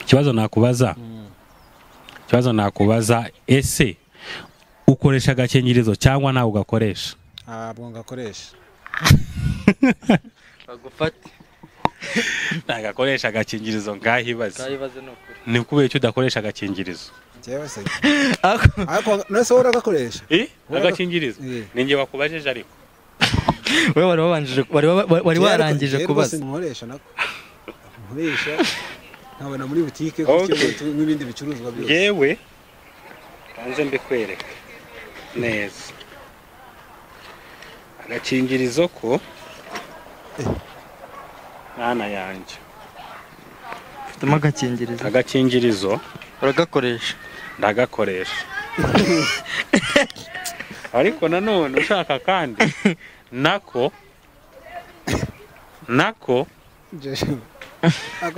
ikibazo nakubaza ese ukoresha agakingirizo cyangwa nawe ugakoresha? Ntabwo ngakoresha. bagufate nagakoresha agakingirizo ngahibaze nokuri ni kubera icyo udakoresha agakingirizo? Jewe se ako nese ora gakoresha agakingirizo ninjye wakubajeje ariko wewe wari warangije kubaza. Nkoresha nako nkoresha nkabona muri butike kuko n'ibindi bicuruzwa byose. Yewe kanze mbikwereka neza agakingirizo ko nana yanjye ufitemo agakingirizo uragakoresha? ndagakoresha ariko nanone ushaka kandi nako ako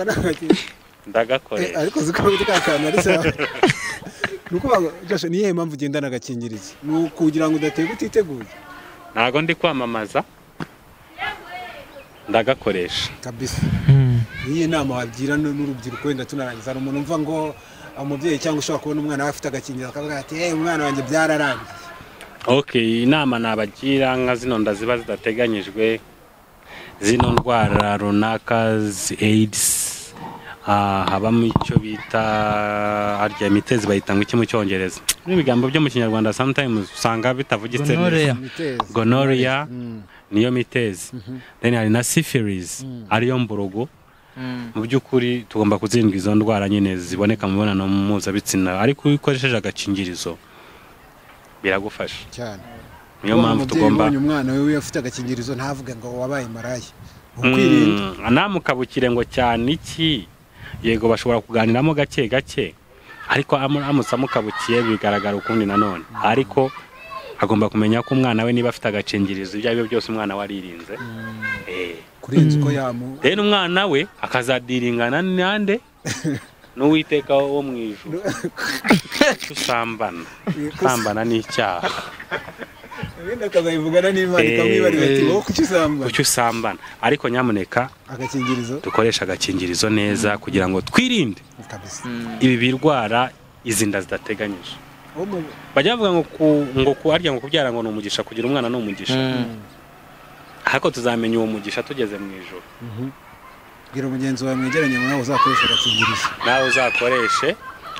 nakakingirizo ndagakoresha ariko zikaba tukakana ari sawa. Nuko Josh niye mpamvu ugenda nagakingirizo nukugira ngo udatega utiteguye? Ntago ndi kwamamaza ndagakoresha kabisa. Iyi nama wagira n'urubyiruko wenda tunarangiza umuntu umva ngo umubyeyi cyangwa ushobora kubona umwana afite agakingirizo akavuga ati umwana wanjye byararangiye. Okay, inama nabagira nka zino ndaziba zidateganyijwe zino ndwara runaka AIDS habamo icyo bita arya mitezi bayitanga iki mu cyongereza n'ibigambo byo mu kinyarwanda sometimes usanga bitavugitse neza. Gonorrhea niyo mitezi. Then hari na syphilis ariyo mburugu. Mu by'ukuri tugomba kuzindwa izo ndwara nyine ziboneka mu mibonano mpuzabitsina ariko ukoresheje agakingirizo biragufasha cyane. Niyo mpamvu tugomba umwana wewe afite agakingirizo ntavuge ngo wabaye maraya. Ukwirinda namukabukire ngo cyane iki yego bashobora kuganiramo gake gake ariko amutsa mukabukiye bigaragara ukundi nanone ariko agomba kumenya ko umwana we niba afite agakingirizo ibyo aribyo byose umwana waririnze kurenza uko yamu rero umwana we akazadiringana nande n'uwiteka wo mu ijuru usambana n'icyaha wenda kazayivugana n'Imana ikamwibarira ati wowe kuki usambana ariko nyamuneka agakingirizo dukoresha agakingirizo neza kugira ngo twirinde kabisa ibi birwara izinda zidateganyije. Bajya bavuga ngo arya ngo kubyara ngo n'umugisha kugira umwana n'umugisha ariko tuzamenya uwo mugisha tugeze mu ijuru. Gira umugenzi wawe mwegeranye nawe uzakoresha agakingirizo. Nawe uzakoreshe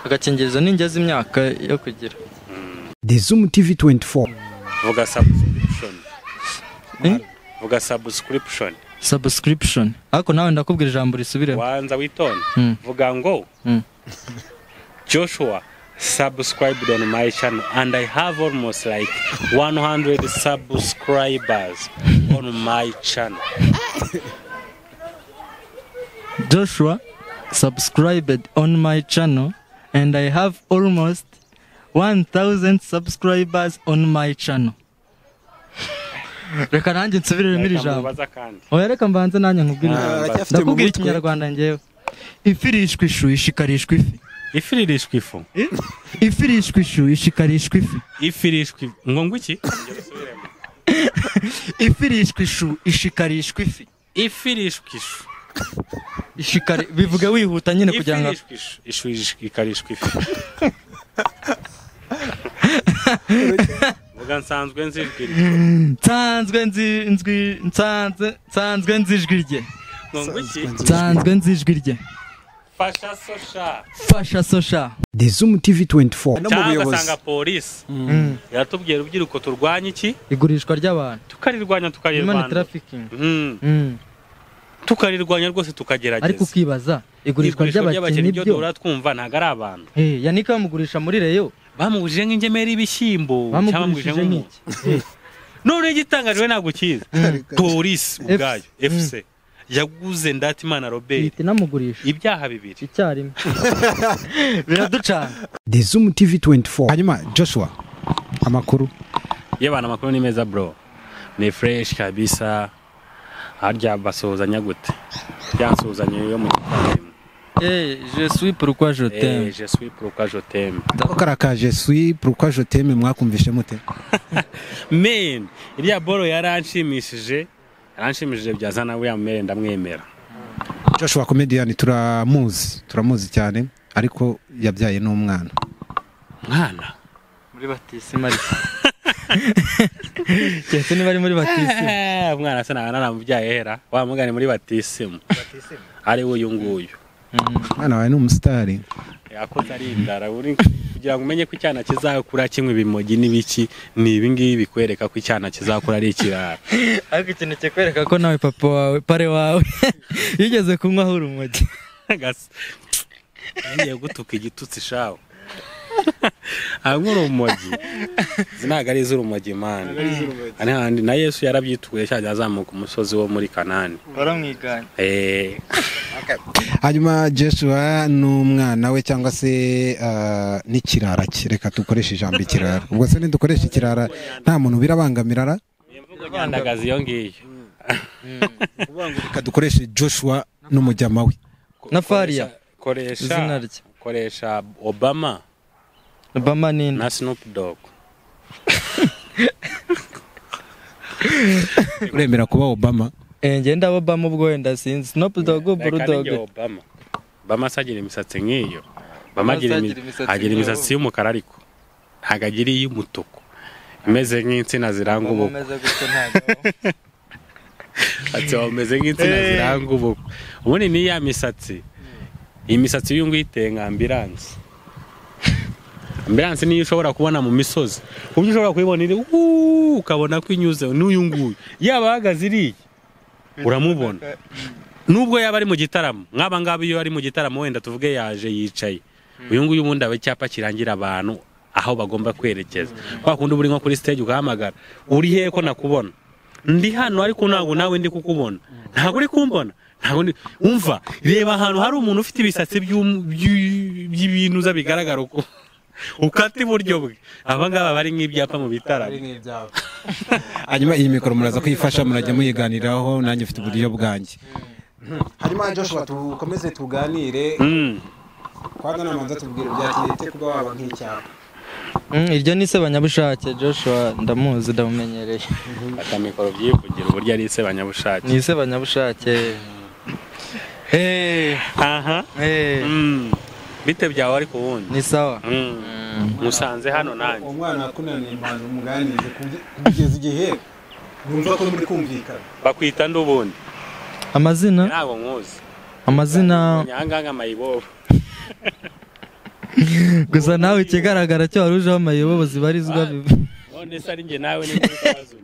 agakingirizo n'ingeze imyaka yo kugira. The Zoom TV 24. Vuga subscription. Vuga subscription. Ariko nawe ndakubwira ijambo risubire. Wanza witonde. Vuga ngo Joshua subscribed on my channel and I have almost like 100 subscribers on my channel. Joshua subscribed on my channel and I have almost 1000 subscribers on my channel. Reka nanjye nsubirire muri jambo. Oya reka mbanze nanjye nkubwira. Ndakubwira ikinyarwanda ngewe. Ifirishwe ishu ishikarishwe ifi. Ifirishwe ifu. Ifirishwe ishu ishikarishwe ifi. Ifirishwe ngo iki? Ifirishwe ishu ishikarishwe ifi. Ifirishwe ishu. Ishikari bivuga wihuta nyine kugira ngo ishu ishikarishwe ifi. Vuga nsanzwe nzijwirye. Nsanzwe nzijwirye. Ngo iki? Nsanzwe nzijwirye. Fasha sosha. The Zoom TV 24. Cyangwa sanga police. Yatubwiye urubyiruko turwanya iki? Igurishwa ry'abantu. Tukarirwanya tukayirwanya. Trafficking. Tukarirwanya rwose tukagerageza. Ariko ukibaza igurishwa ry'abakinyi byo twumva ntago ari abantu. Yanika bamugurisha muri reyo. Bamugurije nk'ingemeri ibishyimbo cyangwa bamugurije nk'iki. None igitangajwe ntabwo kiza. Police ubwayo FC yaguze Ndatimana Robert namugurisha ibyaha bibiri icyarimwe biraducana. The Zoom TV 24. Hanyuma Joshua amakuru yebana amakuru ni meza bro, ni fresh kabisa. Harya basozanya gute byansuzanye yo mu je suis pourquoi je t'aime. Je suis pourquoi je t'aime. Karaka je suis pourquoi je t'aime mwakumvishe mute? Men iriya boro yaranshimishije byazana we yamere ndamwemera. Joshua comedian turamuzi cyane ariko yabyaye n'umwana muri batisima ariko cyese ni bari muri batisima umwana se naramubyaye hera wa mugani muri batisima ari uyu nguyu mwana wawe ni umusitari yakoze ari indara uri kugira ngo umenye ko icyana kizakura kimwe bimogi n'ibiki ni ibingibi bikwereka ko icyana kizakura ari ikirara ariko ikintu kikwereka ko nawe papa wawe pare wawe yigeze kunywa aho urumogi ngiye gutuka igitutsi shawe ahubwo urumogi zinaga ari z'urumogi man handi na Yesu yarabyituye cyane azamuka umusozi wo muri Kanani baramwiganye hanyuma Joshua n'umwana we cyangwa se n'ikirara reka dukoreshe ijambo ikirara ubwo se nidukoresha ikirara nta muntu birabangamira ra imvugo nyandagazi iyo ngiyo reka dukoreshe Joshua n'umujyama we na Fariah koresha Obama ni na Snoop Dogg uremera kuba Obama ngenda Obama ubwo wenda sinzi Snoop Dogg Bulldog Obama sagira imisatsi nk'iyo agira imisatsi y'umukara ariko hagagira iy'umutuku imeze nk'insina ziranga ubukwe ati wameze nk'insina ziranga ubukwe ubundi ni ya misatsi imisatsi y'ungu itenga ambulance niyo ushobora kubona mu misozi ubyo ushobora kuyibona iri ukabona ko inyuze n'uyu nguyu yaba ahagaze iri uramubona nubwo yaba ari mu gitaramo nk'aba ngaba iyo ari mu gitaramo wenda tuvuge yaje yicaye uyu nguyu ubundi aba icyapa kirangira abantu aho bagomba kwerekeza kwa kundi uri nko kuri stage ugahamagara uri hehe ko nakubona ndi hano ariko ntabwo nawe ndi kukubona ntabwo uri kumbona ntabwo umva reba ahantu hari umuntu ufite ibisatsi by'ibintu za bigaragara uko ukati buryo bwe abangaba bari nk'ibyapa mu bitaramo hanyuma iyi mikoro muraza kuyifasha murajya muyiganiraho nanjye ufite uburyo bwanjye hanyuma Joshua tukomeze tuganire kwaga namanza tubwire byakirete kuba waba nk'icyapa iryo ni sebanyabushake Joshua ndamuzi ndamumenyereye ata mikoro byivugira uburyo ari sebanyabushake ni sebanyabushake aha bite byawe ariko ubundi ni sawa musanze hano nanjye umwana akunaniye impano umuganize kugeza igihe numva ko muri kumvikana bakwita ndubundi amazina ntabwo nkuzi amazina nyanganga mayibobo gusa nawe ikigaragara cyo warujeho amayibobo zibarizwa none se ari njye nawe ni muri kabazo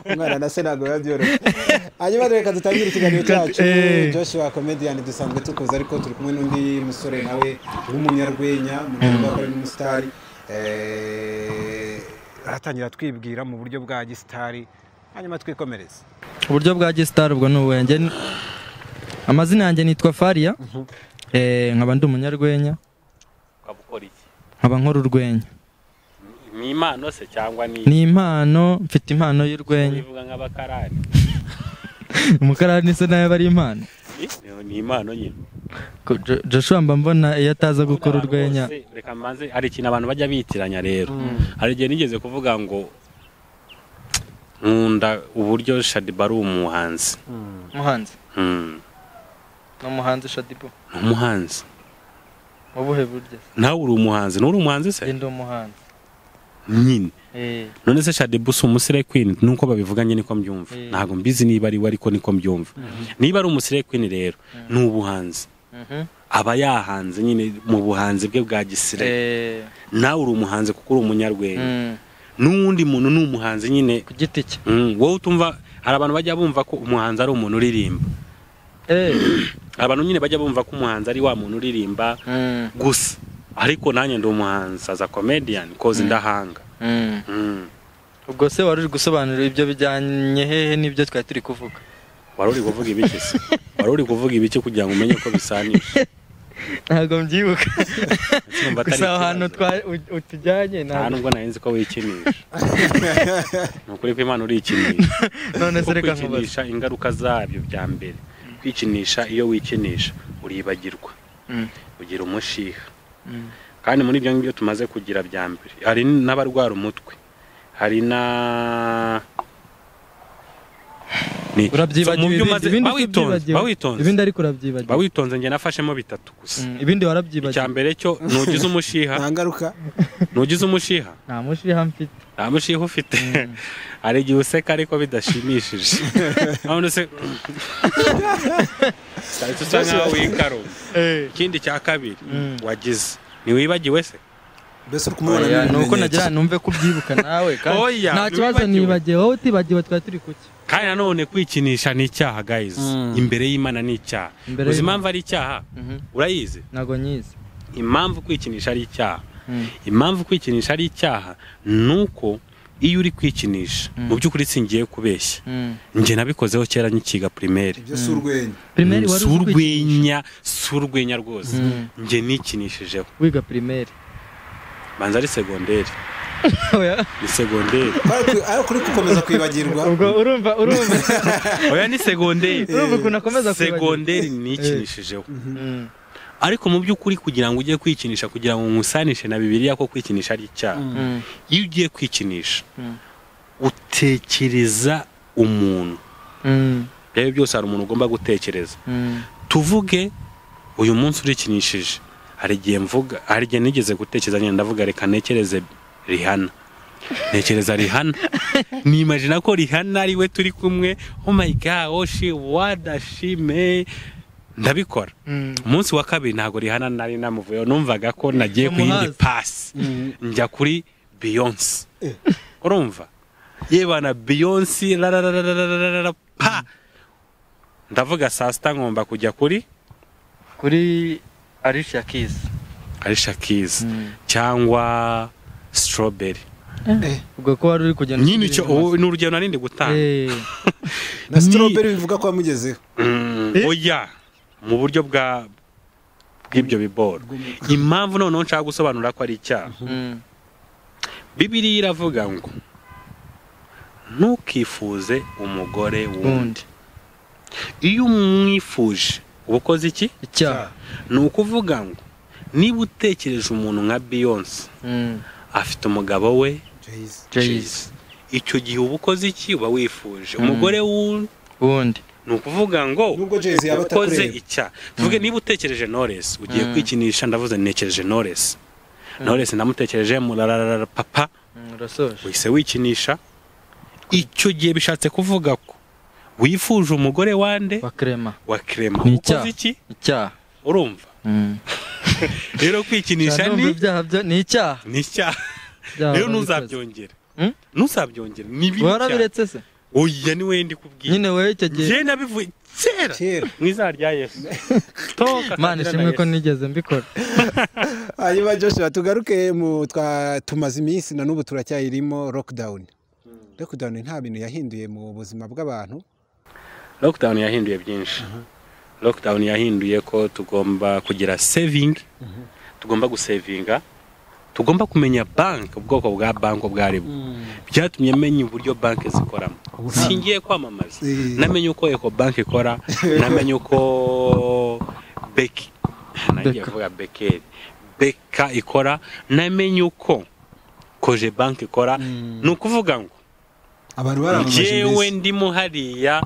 umwana na se ntabwo yabyoroshye hanyuma reka dutangire ikiganiro cyacu Joshua comedian dusanzwe tukoze ariko turi kumwe n'undi musore nawe w'umunyarwenya umuntu n'umusitari aratangira twibwira mu buryo bwa gisitari hanyuma twikomereza uburyo bwa gisitari ubwo ni uwenge amazina yanjye nitwa Fariah nkaba ndi umunyarwenya ukabukora iki nkaba nkora urwenya ni impano se cyangwa ni impano mfite impano y'urwenya bivuga nk'abakarani umukarani se nawe bari impano ni impano nyine Joshua mba mbona iyo ataza gukora urwenya reka mbanze hari ikintu abantu bajya bitiranya rero hari igihe nigeze kuvuga ngo nkunda uburyo Shadiba ari umuhanzi n'umuhanzi Shadiba umuhanzi ubuhe buryo nawe uri umuhanzi nturi umuhanzi se ndi umuhanzi nyine none se Shadiba si umusire queen nuko babivuga nyine niko mbyumva ntago mbizi niba ari we ariko niko mbyumva niba ari umusire queen rero ni ubuhanzi aba yahanze nyine mu buhanzi bwe bwa gisire nawe uri umuhanzi kuko uri umunyarwenya n'undi muntu ni umuhanzi nyine ku giti cye wowe utumva hari abantu bajya bumva ko umuhanzi ari umuntu uririmba abantu nyine bajya bumva ko umuhanzi ari wa muntu uririmba gusa ariko nanjye ndi umuhanzi as a comedian cause ndahanga ubwo se wari uri gusobanura ibyo bijyanye hehe n'ibyo twari turi kuvuga wari uri kuvuga ibiki se wari uri kuvuga ibiki kugira ngo umenye ko bisanisha ntabwo mbyibuka gusa ahantu utujyanye nta nubwo nari nzi ko wikinisha ni ukuri ko Imana urikinisha none se reka kwikinisha ingaruka zabyo bya mbere kwikinisha iyo wikinisha uribagirwa ugira umushiha kandi muri ibyo ngibyo tumaze kugira bya mbere hari n'abarwara umutwe hari urabyibagiwe ibindi ariko urabyibagiwe bawitonze nge nafashemo bitatu gusa ibindi warabyibagiwe icyambere cyo nugize umushiha ntangaruka nugize umushiha nta mushiha mfite nta mushiha ufite ari gihe useka ariko bidashimishije none se tusa nkaho wikaro ikindi cya kabiri wagize ntiwibagiwe se mbese kumubona nuko nagira numve kubyibuka nawe kandi nta kibazo nibagiwe wowe utibagiwe twari turi kuki kandi nanone kwikinisha ni icyaha guys imbere y'Imana ni icyaha uzi impamvu ari icyaha urayizi nago nyizi impamvu kwikinisha ari icyaha impamvu kwikinisha ari icyaha nuko iyo uri kwikinisha mu by'ukuri singiye kubeshya nje nabikozeho kera nyikiga primaire ibyo surwenya primaire wari surwenya rwose nje nikinishijeho wiga primaire banza ari secondaire ni secondaire ayo kuri gukomeza kwibagirwa ubwo urumva oya ni secondaire urumva kunakomeza kwibagirwa secondaire nikinishijeho ariko mu by'ukuri kugira ngo ujye kwikinisha kugira ngo umusanishe na Bibiliya ko kwikinisha ari icyaha iyo ugiye kwikinisha utekereza umuntu rero byose hari umuntu ugomba gutekereza tuvuge uyu munsi urikinishije hari igihe nigeze gutekereza nyine ndavuga reka nekereze Rihanna ntekereza Rihanna nimagina ko Rihanna ari we turi kumwe oh my god what does she make ndabikora umunsi wa kabiri ntago Rihanna nari namuvuyeho numvaga ko nagiye ku yindi pass njya kuri Beyonce urumva yebana Beyonce pa ndavuga saa sita ngomba kujya kuri Alicia Keys cyangwa Strawberry ubwo ko wari uri kugenda nyine cyo n'urugendo narindi gutanga na Strawberry bivuga ko wamugezeho oya mu buryo bw'ibyo biboro impamvu noneho nshaka gusobanura ko ari icyaha Bibiliya iravuga ngo ntukifuze umugore wundi iyo umwifuje ubukoze iki icyaha ni ukuvuga ngo niba utekereje umuntu nka Beyonce afite umugabo we Jay-Z icyo gihe ubukoze iki uba wifuje umugore wundi ni ukuvuga ngo ukoze icyaha tuvuge niba utekereje Knowless ugiye kwikinisha ndavuze nekereje Knowless ndamutekereje murarara papa wise wikinisha icyo gihe bishatse kuvuga ko wifuje umugore wande wa Crema ukoze iki icyaha urumva rero kwikinisha ni icyaha rero ntuzabyongere nibi warabiretse se oya ni wendi kubwira nyine wewe icyo gihe je nabivuye kera mwiza rya Yesu Mana ishimwe ko nigeze mbikora hanyuma Joshua tugaruke mu tumaze iminsi na n'ubu turacyayirimo lockdown nta bintu yahinduye mu buzima bw'abantu lockdown yahinduye byinshi lockdown yahinduye ko tugomba kugira saving tugomba gusavinga tugomba kumenya bank ubwoko bwa bank bwari byatumye menya uburyo bank zikoramo singiye kwamamaza namenye uko Eco Bank ikora namenye uko Beka ikora namenye uko Koje Bank ikora nukuvuga ngo abantu baramamaje jewe ndimo hariya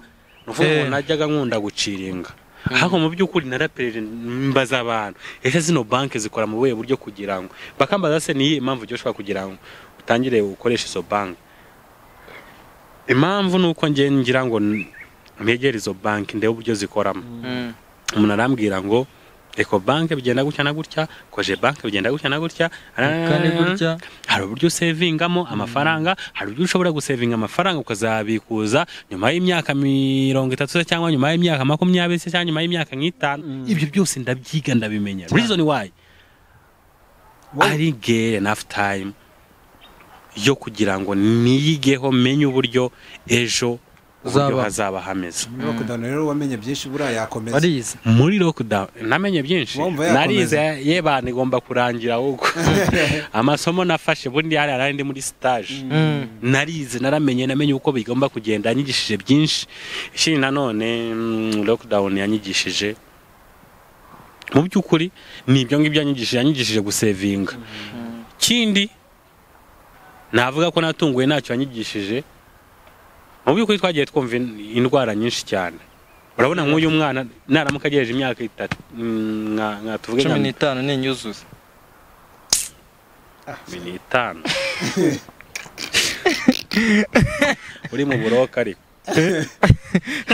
nuvuga najyaga nkunda guciringa hako mu by'ukuri naraperere mbaza abantu ese zino banki zikora mu buye buryo kugira ngo bakambaza se ni impamvu Joshua kugira ngo utangire ukoresha izo banki impamvu nuko ngira ngo mpegere izo banki ndebe uburyo zikoramo umuntu arambwira ngo Eco Bank bigenda gutya na gutya Koje Bank bigenda gutya na gutya kandi gutya hari uburyo savingamo amafaranga hari uburyo ushobora gusavinga amafaranga ukazabikuza nyuma y'imyaka 30 cyangwa nyuma y'imyaka 20 cyangwa nyuma y'imyaka 5 ibyo byose ndabyiga ndabimenya reason why ari get enough time yo kugira ngo niyigeho menye uburyo ejo hazaba hameze lockdown rero wamenye byinshi bura yakomeza muri lockdown namenye byinshi narize yebana igomba kurangira ahubwo amasomo nafashe bundi hari ndi muri stage narize namenye uko bigomba kugenda yanyigishije byinshi ishini nanone lockdown yanyigishije mu by'ukuri nibyo ngibyo yanyigishije gusavinga kindi navuga ko natunguwe ntacyo yanyigishije mu by'ukuri twagiye twumva indwara nyinshi cyane. Urabona nk'uyu mwana naramuka agejeje imyaka 3 nka tuvuge 15 n'inyuzuza 15 uri mu buroka ariko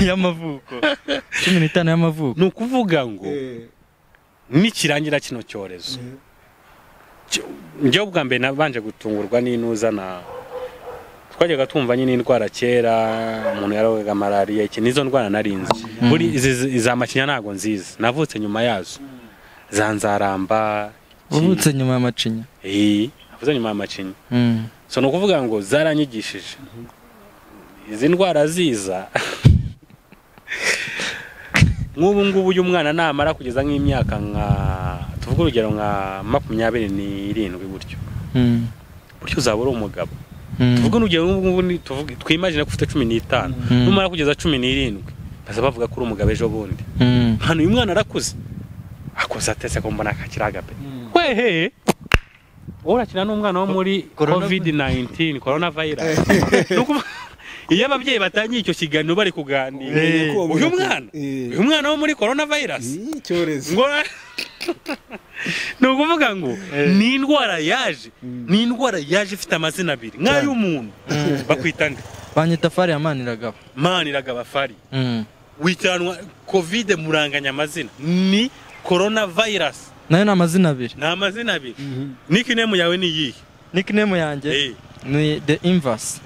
y'amavuko 15 y'amavuko. Nukuvuga ngo nikirangira kino cyorezo njye ubwa mbere nabanje gutungurwa n'inuza na twajyaga tumva nyine indwara kera umuntu yarogaga malaria iki nizo ndwara narinzi buri iza macinya nago nziza navutse nyuma yazo zanzaramba uvutse nyuma y'amacinya navuze nyuma y'amacinya so no kuvuga ngo zaranyigishije izi ndwara ziza nk'ubu ngubu uyu mwana namara kugeza nk'imyaka nka tuvuga urugero nka 27 buryo uzaba uri umugabo tuvuga urugero ngubu tuvuga twimagine ko ufite 15 numara kugeza 17 baza bavuga ko uri umugabo ejo bundi hano uyu mwana arakuze akoze atese ko mbona akakiraga pe wehe urakina n'umwana wo muri covid-19 coronavirus iyo ababyeyi batangiye icyo kiganiro bari kuganira uyu mwana wo muri coronavirus icyorezo no kuvuga ngo ni indwara yaje ifite amazina abiri nk'ay'umuntu bakwitande banyita Fariah maniragaba Fariah witanwa covid muranganya amazina ni coronavirus nayo na amazina abiri nickname yawe ni yihe? Nickname yanjye ni the inverse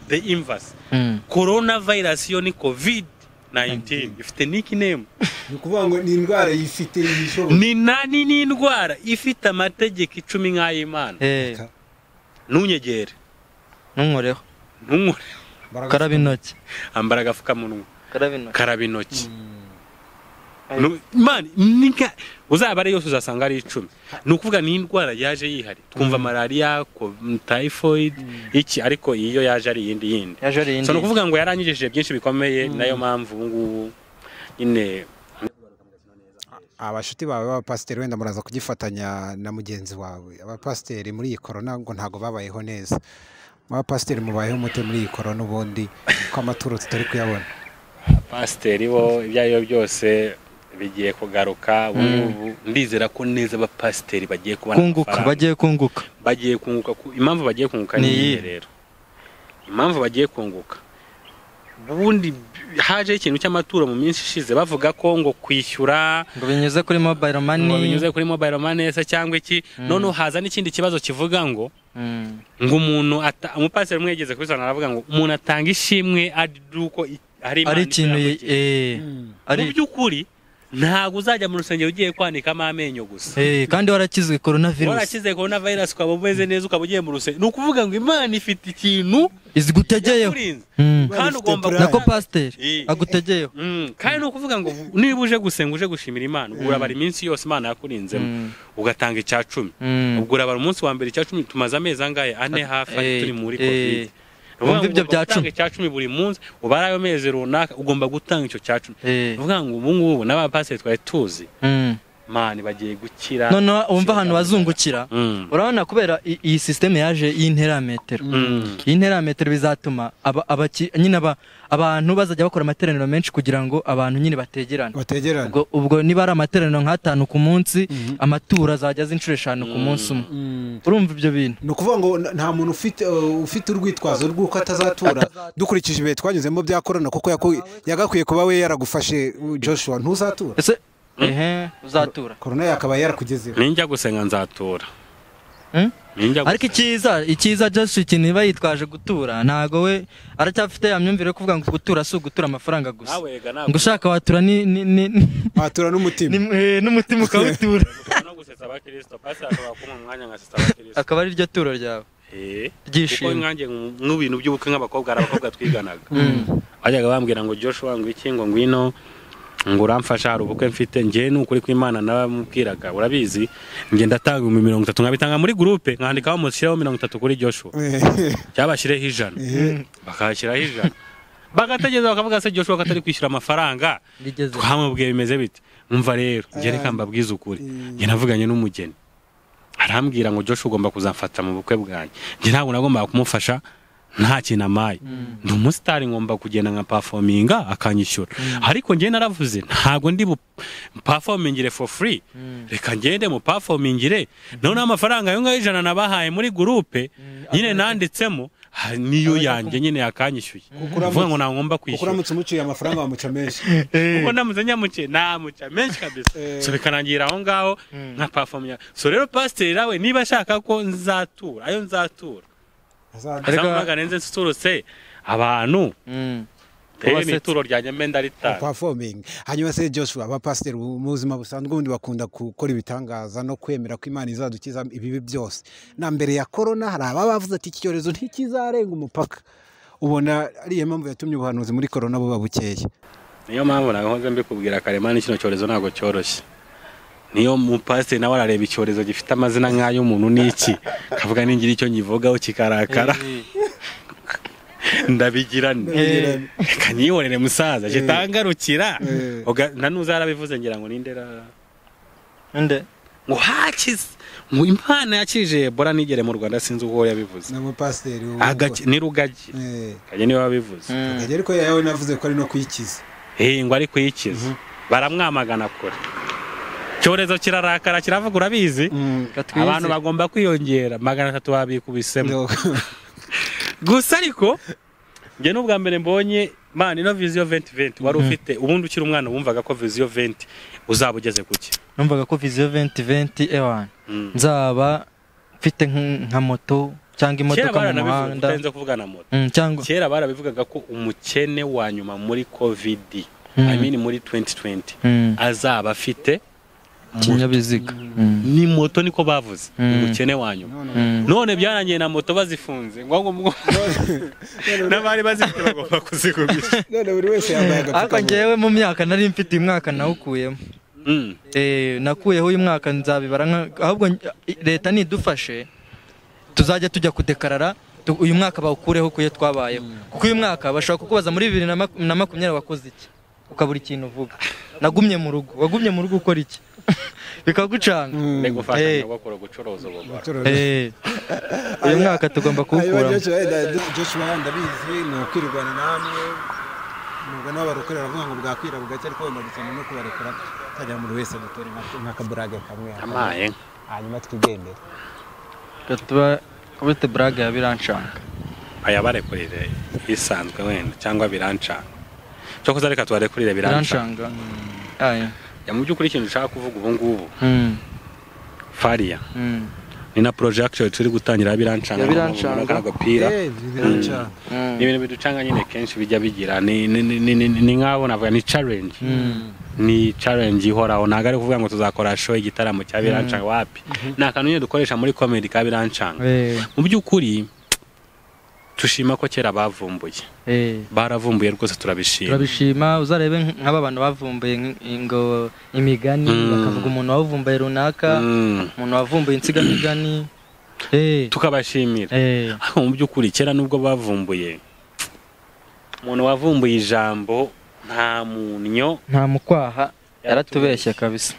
coronavirus yo ni covid-19 ifite nickname nukuvuga ngo ni indwara yifite ibishoboka ni indwara ifite amategeko 10 nk'ay'Imana nunyegere ntunkoreho karaba intoki ambara agafukamunwa karaba intoki man nika uzaba ari yose uzasanga ari 10 nukuvuga ni indwara yaje yihari twumva malaria typhoid iki ariko iyo yaje ari yindi so nukuvuga ngo yaranyigishije byinshi bikomeye nayo mpamvu ngubu nyine abashuti bawe b'abapasiteri wenda muraza kugifatanya na mugenzi wawe abapasiteri muri iyi corona ngo ntago babayeho neza abapasiteri mubayeho mute muri iyi corona ubundi ko amaturo tutari kuyabona abapasiteri bo ibyayo byose bigiye kugaruka ubu ndizera ko neza abapasiteri bagiye kubana bagiye kunguka impamvu bagiye kunguka ni rero impamvu bagiye kunguka ubundi haje ikintu cy'amaturo mu minsi ishize bavuga ko ngo kwishyura ngo binyuze kuri mobile money se cyangwa iki none haza n'ikindi kibazo kivuga ngo umuntu umupasiteri umwe yigeze kubisana aravuga ngo umuntu atanga ishimwe aduko ari ikintu ari by'ukuri ntago uzajya mu rusengero ugiye kwanikamo amenyo gusa kandi warakizwe coronavirus ukaba umeze neza ukaba ugiye mu rusengero nukuvuga ngo Imana ifite ikintu izigutegeyeho kandi ugomba nako pasiteri agutegeyeho kandi nukuvuga ngo niba uje gusenga uje gushimira Imana ubwo urabara iminsi yose Imana yakurinzemo ugatanga icya 10 ubwo urabara umunsi wa mbere icya 10 tumaze amezi angahe 4 hafi turi muri covid Umva ibyo bya 10 buri munsi ubarayo mezi runaka ugomba gutanga icyo cya 10 uvuga ngo ubu ngubu n'abapasiteri twari tuzi mani bagiye gukira none umva hano bazungukira urabona kubera iyi system yaje y'interametero y'interametero bizatuma nyine abantu bazajya bakora amateraniro menshi kugira ngo abantu nyine bategerane ubwo niba ari amateraniro nka5 ku munsi amatura azajya zinshuro 5 ku munsi umwe urumva ibyo bintu no kuvuga ngo nta muntu ufite urwitwazo rw'uko atazatura dukurikije ibihe twanyuzemo bya corona kuko yagakwiye kuba we yaragufashe Joshua ntuzatura uzatura corona yakaba yarakugezeho ninjya gusenga nzatura ariko icyiza just ikintu niba yitwaje gutura ntago we aracyafite yamyumvire yo kuvuga ngo gutura si ugutura amafaranga gusa ngo ushaka watura watura n'umutima ukawutura akaba ari ryo turo ryawe kuko nkanjye n'ibintu by'ubukwe nk'abakobwa abakobwa twiganaga bajyaga bambwira ngo Joshua ngo iki ngo ngwino ngo uramfasha hari ubukwe mfite njye n'ukuri kw'Imana nabamubwiraga urabizi njye ndatanga 30 nkabitanga muri groupe nkandikaho mushyiraho 30 kuri Joshua cyabashyireho 100 bakashyiraho 100 bagategeza bakavuga se Joshua katari kwishyura amafaranga twamubwiye bimeze bite umva rero njye reka mbabwiza ukuri njye navuganye n'umugeni arambwira ngo Joshua ugomba kuzamfata mu bukwe bwanjye njye ntabwo nagomba kumufasha nta kintu amaye ndi umusitari ngomba kugenda nka performinga akanyishyura ariko njye naravuze ntago ndi performingire for free reka ngende mu performingire none amafaranga yo ngayo 100 nabahaye muri groupe nyine nanditsemo niyo yanjye nyine yakanyishyuye uvuga ngo nangomba kwishyura kuramutse umuciye amafaranga wamuca menshi kuko ndamutse nyamuciye namuca menshi kabisa so bikanangira aho ngaho nka performinga so rero pastor rawe niba ashaka ko nzatura ayo nzatura ariko maganenze nsuruse abantu ni turo rya nyemenda ritanga performing hanyuma se Joshua aba pastor mu buzima busanzwe ubundi bakunda gukora ibitangaza no kwemera ko Imana izadukiza ibibi byose na mbere ya corona hari abavuze ati icyorezo ntikizarenga umupaka ubona ariyo mpamvu yatumye ubuhanuzi muri corona buba bukeye niyo mpamvu nahoze mbikubwira Karemani kino cyorezo ntago cyoroshye niyo mu pastor nawe arareba icyorezo gifite amazina nk'ayo umuntu niki kavuga ningira icyo nyivugaho kikarakara ndabigirane kanyihorere musaza kitangarukira nanuza arabivuze ngira ngo nindera nde ngo hakize ngo impana yakije bora nigere mu Rwanda sinzi uko yabivuze na pastor ni rugagi kaje niwe wabivuze rugagi ariko yawe navuze ko ari no kuyikiza ngo ari kuyikiza baramwamagana kure cyorezo kirarakara kiravuga urabizi abantu bagomba kwiyongera 300 babikubisemo gusa ariko nge n'ubwa mbere mbonye man ino vision 2020 wari ufite ubundi ukiri umwana wumvaga ko vision 20 uzabugeze kuki numvaga ko vision 2020 ewan nzaba mfite nka moto cyangwa imodoka mu muhanda utenze kuvugana moto cyangwa kera barabivugaga ko umukene wa nyuma muri covid I mean muri 2020 azaba afite kinyabiziga ni moto niko bavuze umukene wanyu none byarangiye na moto bazifunze ngo nabari bazifite bagomba kuzigumisha none buri wese yambaye agapfukamunwa ngewe mu myaka nari mfite umwaka nawukuyemo nakuyeho uyu mwaka nzabibara ahubwo leta nidufashe tuzajya tujya kudekarara uyu mwaka bawukureho kuye twabayeho kuko uyu mwaka bashobora kukubaza muri 2020 wakoze iki ukabura ikintu uvuga nagumye mu rugo wagumye mu rugo ukora iki bikagucanga negufasha gukora gucuruza ubugoro uyu mwaka tugomba kuwukuramo Joshua ndabizi ni ukwirwana namwe nubwo n'abarukorera avuga ngo bwakwira bugacye ariko bagitsana no kubarekura tajya muri wese gutora nka kaburage kamwe amaye hanyuma twigendera gatuba kubite brage ya birancanga aya barekurire isanzwe wenda cyangwa birancanga cyo kuzareka twarekurire birancanga aya ya mu byukuri ikintu ushaka kuvuga ubu ngubu Fariah ni na project turi gutangira birancanga agapira ni ibintu biducanga nyine kenshi bijya bigira ni nkabo navuga ni challenge ni challenge ihoraho ntago ari kuvuga ngo tuzakora show igitaramo cya birancanga wapi ni akantu nyine dukoresha muri comedy ka birancanga mu byukuri tushima ko kera bavumbuye baravumbuye rwose turabishima uzarebe nk'aba bantu bavumbuye ngo imigani bakavuga umuntu wavumbuye runaka umuntu wavumbuye insigamigani tukabashimira mu byukuri kera nubwo bavumbuye umuntu wavumbuye ijambo nta munyo nta mukwaha yaratubeshye kabisa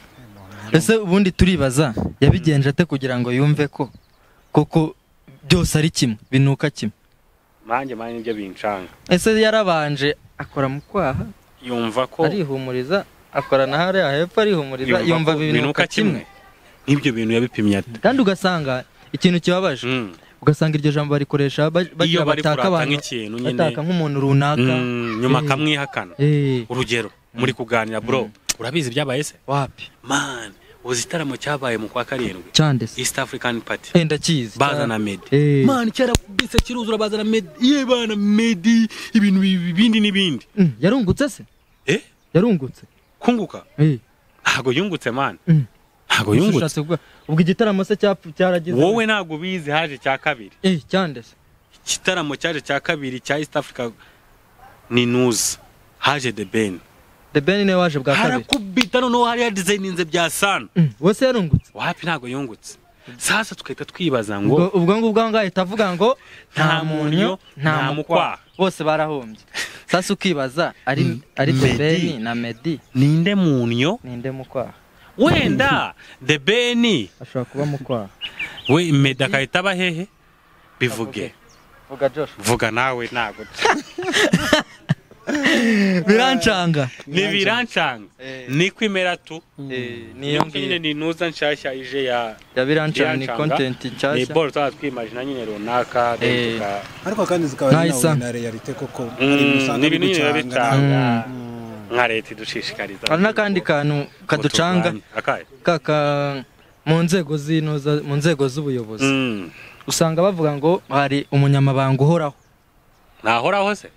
ese ubundi turibaza yabigenje ate kugira ngo yumve ko koko byose ari kimwe binuka kimwe manje nibyo bincanga ese yarabanje akora mu kwaha yumva ko arihumuriza akora na hariya hepfo arihumuriza yumva binuka kimwe n'ibyo bintu yabipimye ate kandi ugasanga ikintu kibabaje ugasanga iryo jambo barikoresha bagira bataka abantu bataka nk'umuntu runaka nyuma kamwihakana urugero muri kuganira bro urabizi byabaye se wapi man uzitaramo cyabaye mu kwa 7 cyandese East African Party ndakizi bazana medi man cyara kubise kiruzura bazana medi yebana medi ibintu bibindi nibindi yarungutse se yarungutse kunguka ntago yungutse man ntago yungutse ubwo igitaramo se cyaragize wowe ntago bizi haje cya kabiri cyandese igitaramo cyaje cya kabiri cya East Africa ni news haje The Ben ne waje bwa kabiri harakubita no hari designinze bya sana wose yarungutse wapi ntago yungutse sasa tukahita twibaza ngo ubwo ngubwo ngahita avuga ngo nta munyo nta mukwa bose barahombye sasa ukibaza ari The Ben na Medi ninde munyo ninde mukwa wenda The Ben ashobora kuba mukwa we Medi akahita bahehe bivuge vuga Josh vuga nawe ntago birancanga ni birancanga ni kwimera tu niyo nyine ni nuza nshashya ije ya birancanga ni content ni nshashya ball twatwimagine nyine runaka ariko kandi zikaba ari na realite koko ni ibintu nyine bitanga nka leta idushishikariza hari n'akandi kantu kaducanga kaka mu nzego z'ubuyobozi usanga bavuga ngo hari umunyamabanga uhoraho nahoraho se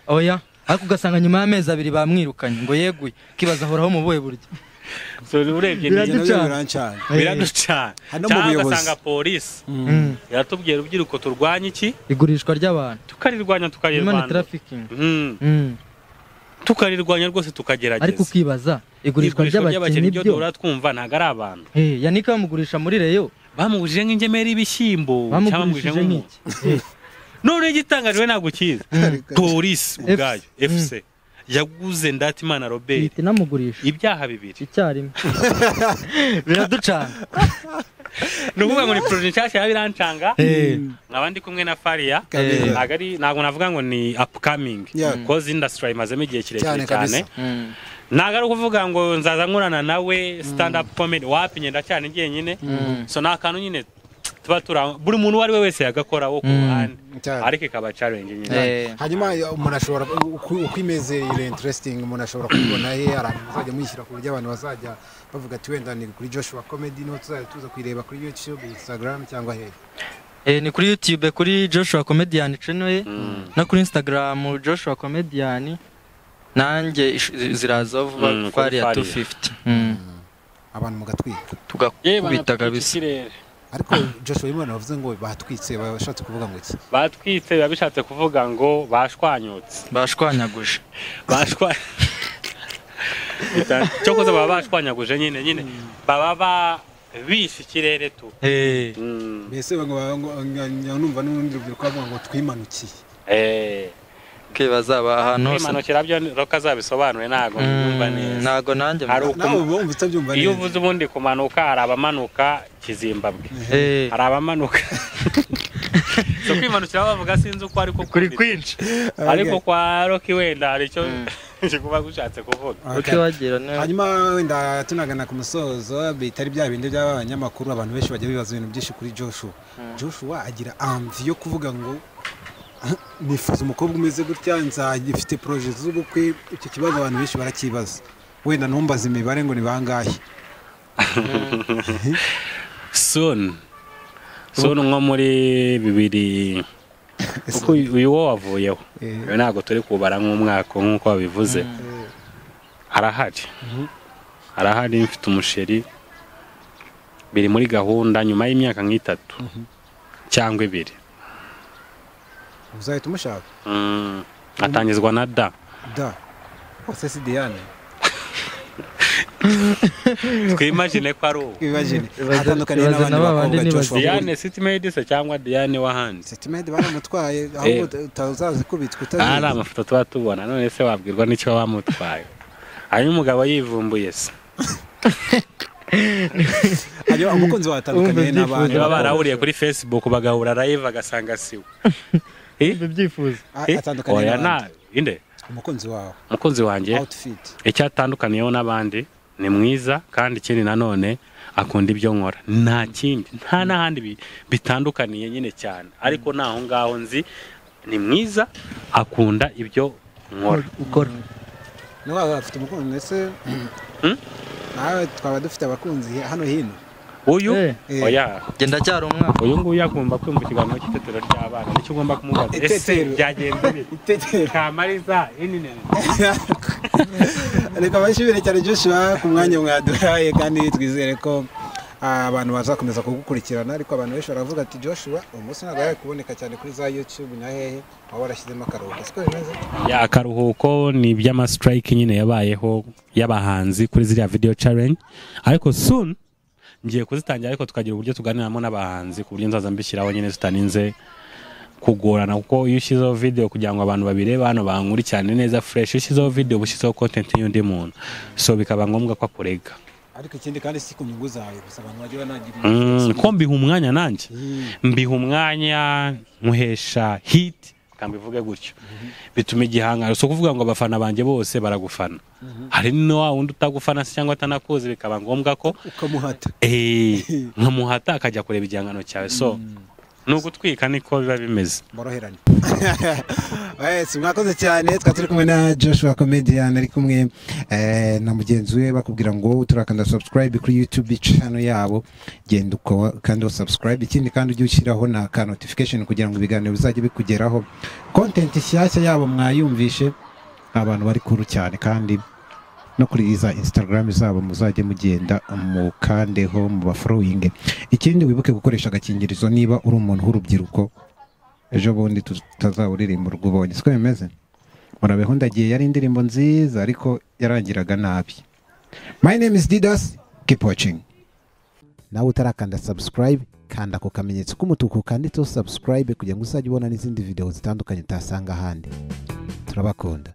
oya ariko ugasanga nyuma y'amezi 2 bamwirukanye ngo yeguye kibaza ahoraho mu buhe buryo so urebye biraducana cyangwa ugasanga polisi yaratubwiye urubyiruko turwanya iki igurishwa ry'abantu tukarirwanya human trafficking tukarirwanya rwose tukagerageza ariko ukibaza igurishwa ry'abakinnyi byo uratwumva ntago ari abantu yanika bamugurisha muri reyo bamugurije nk'ingemeri y'ibishyimbo cyangwa bamugurije nk'iki none gitangaje ntabwo kiza polisi ubwayo FC yaguze Ndatimana Robert namugurisha ibyaha 2 icyarimwe biraducana nuvuga ngo ni project cyashya birancanga nkabandi kumwe na Fariah ntago navuga ngo ni upcoming cause industry mazeme igihe kirekire cyane ntago ari kuvuga ngo nzaza nkurana nawe stand up comedy wapinye ndacyane ngiye nyine so nakantu nyine buri muntu wari wese yagakora wo ku ruhande ariko ikaba challenge nyine hanyuma umuntu ashobora ukwimeze ile interesting umuntu ashobora kubona he abantu bazajya mwishyira ku buryo abantu bazajya bavuga ati wenda ni kuri Joshua Comedy no tuza kwireba kuri YouTube Instagram cyangwa he ni kuri YouTube kuri Joshua Comedian channel na kuri Instagram Joshua Comedian nanjye ziraza vuba Fariah 250 abantu mugatwika tugakubita kabisa ariko Joshua Imana bavuze ngo batwitse bashatse kuvuga ngo iki batwitse babishatse kuvuga ngo bashwanyutse bashwanyaguje cyo koza baba bashwanyaguje nyine baba bishe ikirere tu mbese numva n'urundi rubyiruko bavuga ngo twimanukiye bazaba ahantu hose imanukira byo rokazabisobanure ntago numva neza ntago nanjye iyo uvuze ubundi kumanuka hari abamanuka Kizimbabwe hari abamanuka so kwimanukira bavuga sinzi uko ariko kuri kwinshi ariko kwa Roki wenda hari icyo kuba gushatse kuvuga uko wagira ne hanyuma wenda tunagana ku musozo bitari bya bindi by'abanyamakuru abantu benshi bajya bibaza ibintu byinshi kuri Joshua agira envie yo kuvuga ngo nifuza umukobwa umeze gutya nzagifite projet z'ubukwe icyo kibazo abantu benshi barakibaza wenda ntumbaze imibare ngo ni bangahe soon nko muri 2 uko uyu wavuyeho ntago turi kubara nk'umwaka nk'uko babivuze arahari mfite umusheri biri muri gahunda nyuma y'imyaka nk'itatu cyangwa 2 uzahita umushaka atangizwa na da ose si Diane twimagine ko ari ubu atandukanye n'abandi bakobwa Joshua Diane Citymade se cyangwa Diane wahandi Citymade baramutwaye aho utazazi kubitwa utazi ari amafoto tuba tubona none se wabwirwa n'icyo bamutwaye hanyuma umugabo yivumbuye se Ayo umukunzi watandukanye n'abandi baba barahuriye kuri Facebook bagahura live agasanga siwe bibyifuza atandukanye inde umukunzi wanjye outfit icyatandukaniyeho n'abandi ni mwiza kandi ikindi nanone akunda ibyo nkora nta kindi nta n'ahandi bitandukaniye nyine cyane ariko naho ngaho nzi ni mwiza akunda ibyo nkora ukora nawe afite umukunzi ndetse nawe twaba dufite abakunzi hano hino uyu oya genda cyari umwaka uyu nguyu agomba kwumva ikiganiro cy'itetero ry'abana nicyo ugomba kumubaza ese byagenze bite kamariza inine reka bashimire cyane Joshua ku mwanya mwaduhaye kandi twizere ko abantu bazakomeza kugukurikirana ariko abantu benshi baravuga ati Joshua umunsi ntabwo yari kuboneka cyane kuri za YouTube na hehe aho warashyizemo akaruhuko siko bimeze akaruhuko ni iby'ama strike nyine yabayeho y'abahanzi kuri ziriya video challenge ariko soon ngiye kuzitangira ariko tukagira uburyo tuganiramo n'abahanzi ku buryo nzaza mbishyiraho nyine zitaninze kugorana kuko iyo ushyizeho video kugira ngo abantu babirebe hano bankurikirane neza fresh ushyizeho video bushizeho content y'undi muntu so bikaba ngombwa ko akurega ariko ikindi kandi si ku nyungu zawe gusa abantu bagiye banagira ko mbiha umwanya nanjye mbiha umwanya nkuhesha hit kambivuge gutyo bituma igihangano so kuvuga ngo abafana banjye bose baragufana hari no wundi utagufana cyangwa atanakuzi bikaba ngombwa ko ukamuhata nkamuhata akajya kureba igihangano cyawe so nugutwika niko biba bimeze boroheranye mwakoze cyane twaturi kumwe na Joshua Comedian ari kumwe na mugenzi we bakubwira ngo turakanda subscribe kuri YouTube channel yabo genda uko kandi subscribe ikindi kandi ujye ushyiraho na ka notification kugira ngo ibiganiro bizajye bikugeraho content shyashya yabo mwayumvishe abantu bari kuru cyane kandi no kuri iza Instagram zabo muzajye mugenda mukandeho mu bafollowing ikindi wibuke gukoresha agakingirizo niba uri umuntu w'urubyiruko ejo bundi tutazawuririmba urwubonye siko bimeze murabeho ndagiye yari indirimbo nziza ariko yarangiraga nabi. My name is Didas, keep watching. Nawe utarakanda subscribe kanda ku kamenyetso k'umutuku kanditseho subscribe kugira ngo uzajye ubona n'izindi video zitandukanye utasanga ahandi. Turabakunda.